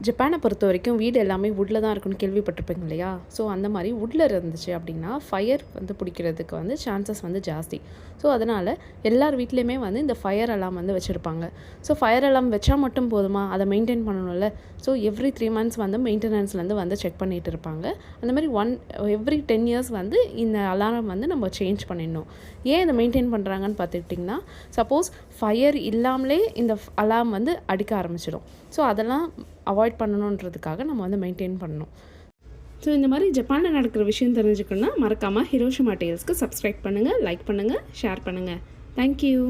ஜப்பானை பொறுத்த வரைக்கும் வீடு எல்லாமே வுட்டில் தான் இருக்குன்னு கேள்விப்பட்டிருப்பீங்க இல்லையா? ஸோ அந்த மாதிரி வுட்டில் இருந்துச்சு அப்படின்னா ஃபயர் வந்து பிடிக்கிறதுக்கு வந்து சான்சஸ் வந்து ஜாஸ்தி. ஸோ அதனால் எல்லார் வீட்லேயுமே வந்து இந்த ஃபயர் அலாம் வந்து வச்சுருப்பாங்க. ஸோ ஃபயர் அலாம் வச்சா மட்டும் போதுமா? அதை மெயின்டைன் பண்ணணும்ல. ஸோ எவ்ரி 3 months வந்து மெயின்டெனன்ஸ்லேருந்து வந்து செக் பண்ணிகிட்டு இருப்பாங்க. அந்த மாதிரி எவ்ரி 10 years வந்து இந்த அலாரம் வந்து நம்ம சேஞ்ச் பண்ணிடணும். ஏன் இதை மெயின்டைன் பண்ணுறாங்கன்னு பார்த்துக்கிட்டிங்கன்னா, சப்போஸ் ஃபயர் இல்லாமலே இந்த அலாம் வந்து அடிக்க ஆரம்பிச்சிடும். ஸோ அதெல்லாம் அவாய்ட் பண்ணணுன்றதுக்காக நம்ம வந்து மெயின்டைன் பண்ணணும். ஸோ இந்த மாதிரி ஜப்பானில் நடக்கிற விஷயம் தெரிஞ்சுக்கணுன்னா மறக்காமல் ஹிரோஷிமா டேல்ஸ்க்கு சப்ஸ்கிரைப் பண்ணுங்கள், லைக் பண்ணுங்கள், ஷேர் பண்ணுங்கள். தேங்க்யூ.